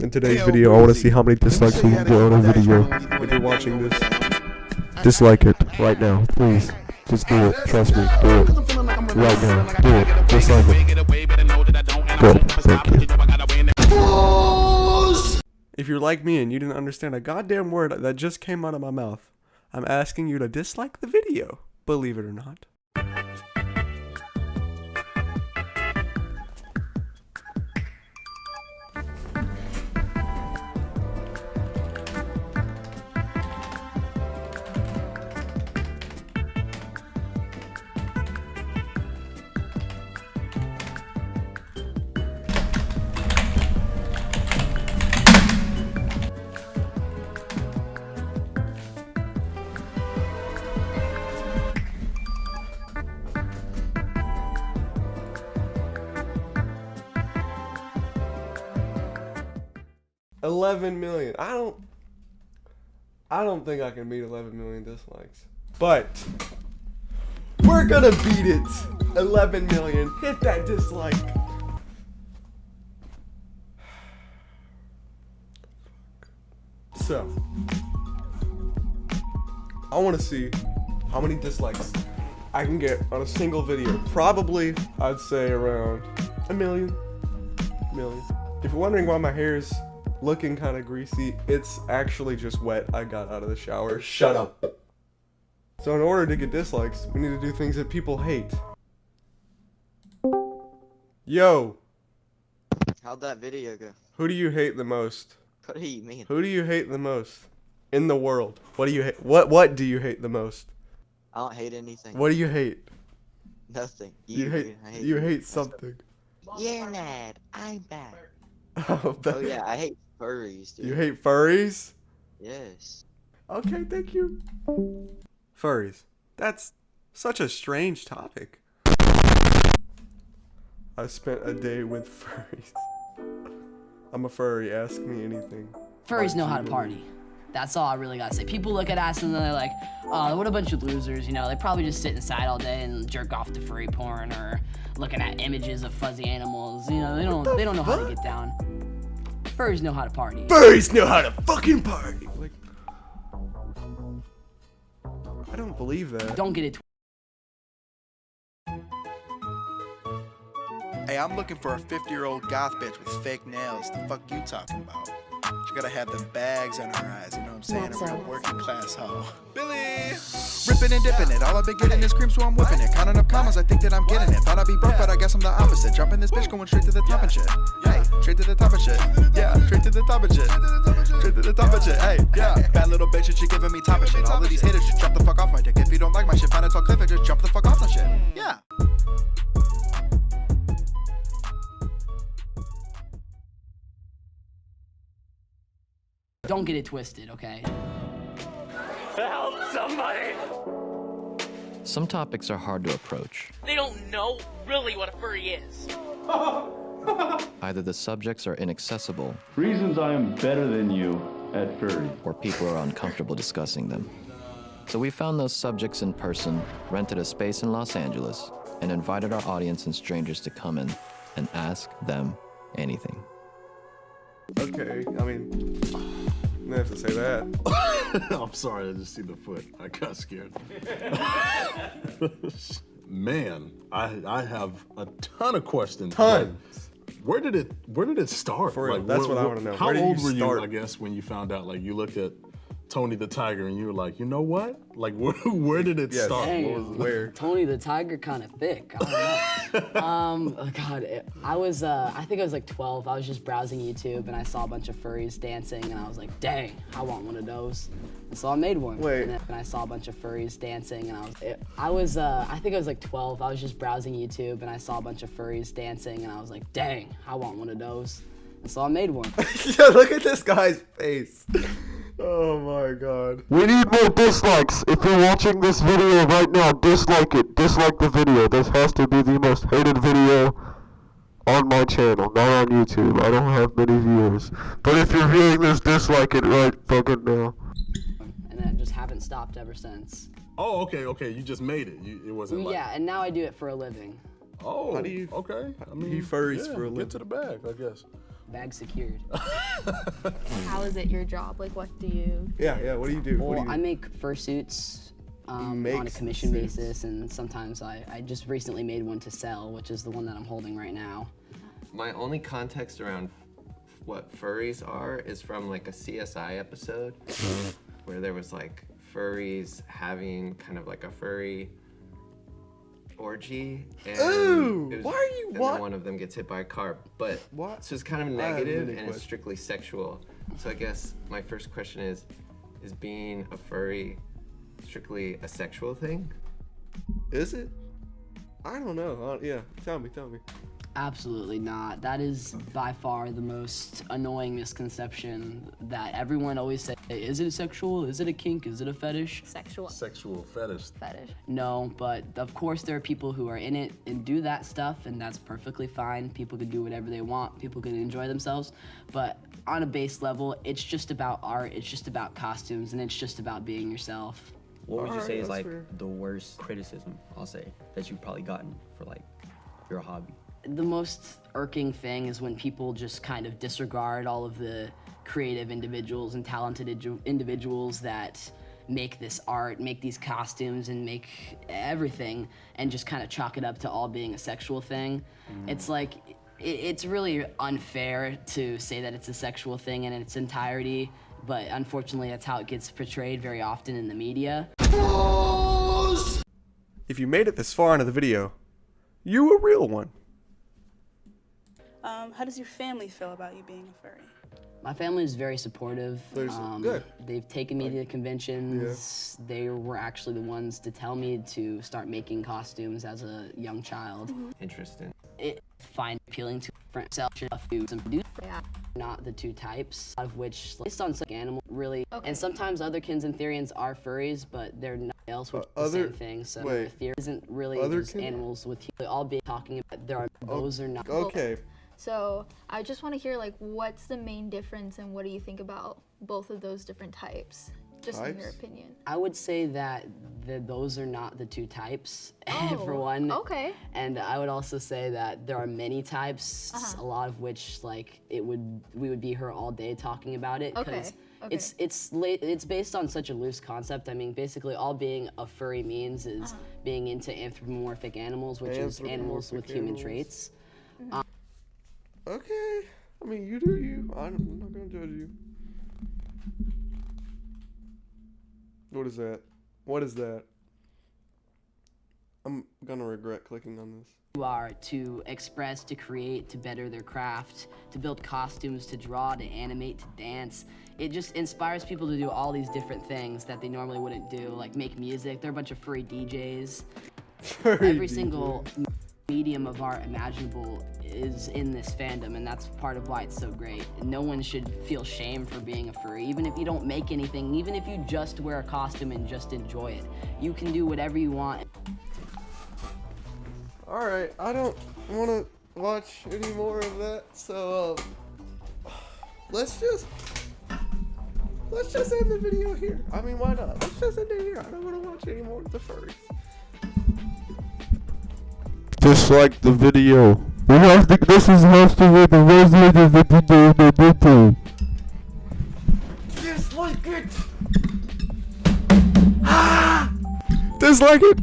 In today's video, I want to see how many dislikes we can get on a video. If you're watching this, dislike it right now, please. Just do it. Trust me. Do it. Right now. Do it. Dislike it. Good. Thank you. If you're like me and you didn't understand a goddamn word that just came out of my mouth, I'm asking you to dislike the video. Believe it or not. $11 million. I don't think I can beat 11 million dislikes. But we're gonna beat it. 11 million. Hit that dislike. So I want to see how many dislikes I can get on a single video. Probably I'd say around a million. If you're wondering why my hair is looking kind of greasy, it's actually just wet. I got out of the shower. Shut up. So in order to get dislikes, we need to do things that people hate. Yo. How'd that video go? Who do you hate the most? What do you mean? Who do you hate the most in the world? What do you hate? What do you hate the most? I don't hate anything. What do you hate? Nothing. You hate something. You're mad. I'm bad. Oh Yeah, I hate furries, dude. You hate furries? Yes. Okay, thank you. Furries. That's such a strange topic. I spent a day with furries. I'm a furry, ask me anything. Furries know how to party. That's all I really gotta say. People look at us and they're like, oh, what a bunch of losers, you know? They probably just sit inside all day and jerk off to furry porn or looking at images of fuzzy animals. You know, they don't know how to get down. Furries know how to party. Furries know how to fucking party. Like, I don't believe that. Don't get it. Hey, I'm looking for a 50-year-old goth bitch with fake nails. The fuck you talking about? She gotta have them bags on her eyes, you know what I'm saying? A real working class hoe. Billy! Ripping and dipping it. All I've been getting is cream, so I'm whipping it. Counting up commas, I think that I'm getting it. Thought I'd be broke, but I guess I'm the opposite. Jumping this bitch, going straight to the top and shit. Hey, straight to the top and shit. Yeah, straight to the top and shit. Straight to the top and shit. Hey, yeah. Bad little bitch, and she giving me top and shit. All of these haters just jump the fuck off my dick. If you don't like my shit, find a tall cliff and just jump the fuck off the shit. Yeah. Don't get it twisted, okay? Help somebody! Some topics are hard to approach. They don't know really what a furry is. Either the subjects are inaccessible, Reasons I am better than you at furry. or people are uncomfortable discussing them. So we found those subjects in person, rented a space in Los Angeles, and invited our audience and strangers to come in and ask them anything. Okay, I mean, I have to say that. I'm sorry, I just see the foot. I got scared. Man, I have a ton of questions. Tons. Where did it start? For real, like, that's what I want to know. How Where did old you were start? you, I guess, when you found out, like, you looked at Tony the Tiger and you were like, you know what? Like, where did it start? Dang, What was it? Where? Tony the Tiger kind of thick. I don't know. Oh God, I think I was like 12. I was just browsing YouTube and I saw a bunch of furries dancing and I was like, dang, I want one of those. And so I made one. Wait. And I saw a bunch of furries dancing and I think I was like 12. I was just browsing YouTube and I saw a bunch of furries dancing and I was like, dang, I want one of those. And so I made one. Yeah, look at this guy's face. Oh my god. We need more dislikes. If you're watching this video right now, dislike it. Dislike the video. This has to be the most hated video on my channel, not on YouTube. I don't have many viewers. But if you're viewing this, dislike it right fucking now. And I just haven't stopped ever since. Oh, okay. You just made it. It wasn't like... Yeah, and now I do it for a living. Oh, How do you... okay. I mean, you furries for a living. Get to the bag, I guess. Bag secured. How is it your job? Like, what do you? Yeah. What do you do? What Well, do you I make fursuits on make a commission suits. basis, and sometimes I just recently made one to sell, which is the one that I'm holding right now. My only context around what furries are is from like a CSI episode where there was like furries having kind of like a furry orgy, and Ooh, it was, why are you- and what? then one of them gets hit by a car, but What? so it's kind of have negative many and it's questions. strictly sexual. So I guess my first question is being a furry strictly a sexual thing? Is it? I don't know. Yeah, tell me. Absolutely not. That is by far the most annoying misconception that everyone always says. Is it sexual? Is it a kink? Is it a fetish? Sexual Sexual fetish. fetish. No, but of course there are people who are in it and do that stuff, and that's perfectly fine. People can do whatever they want. People can enjoy themselves. But on a base level, it's just about art. It's just about costumes, and it's just about being yourself. What would you Alright, say is that's like fair. the worst criticism, I'll say, that you've probably gotten for like your hobby? The most irking thing is when people just kind of disregard all of the creative individuals and talented individuals that make this art, make these costumes, and make everything, and just kind of chalk it up to all being a sexual thing. It's like, it's really unfair to say that it's a sexual thing in its entirety, but unfortunately that's how it gets portrayed very often in the media. If you made it this far into the video, you a real one. How does your family feel about you being a furry? My family is very supportive. Good. They've taken me to conventions. They were actually the ones to tell me to start making costumes as a young child. Interesting. It find appealing to different foods and produce. Not the two types, out of which based on some animal really. Okay. And sometimes other kins and therians are furries, but they're not else, which is the other- same thing. So wait. a therian isn't really Other just kin- animals with all being talking about. There are those are not. Okay. So I just want to hear, like, what's the main difference and what do you think about both of those different types? Just in your Types? opinion. I would say that those are not the two types, for Oh, one. okay. And I would also say that there are many types, a lot of which, like, we would be here all day talking about it. Okay, 'cause okay. It's based on such a loose concept. I mean, basically, all being a furry means is being into anthropomorphic animals, which is animals with Anthropomorphic human animals. traits. Okay. I mean, you do you. I'm not gonna judge you. What is that? What is that? I'm gonna regret clicking on this. Who are to express, to create, to better their craft, to build costumes, to draw, to animate, to dance. It just inspires people to do all these different things that they normally wouldn't do, like make music. They're a bunch of furry DJs. Every single medium of art imaginable is in this fandom, and that's part of why it's so great. No one should feel shame for being a furry, even if you don't make anything, even if you just wear a costume and just enjoy it. You can do whatever you want. Alright, I don't want to watch any more of that, so, let's just end the video here. I mean, why not? Let's just end it here. I don't want to watch any more of the furries. Dislike the video. This is hosted with the resident of the Dislike it! Dislike it!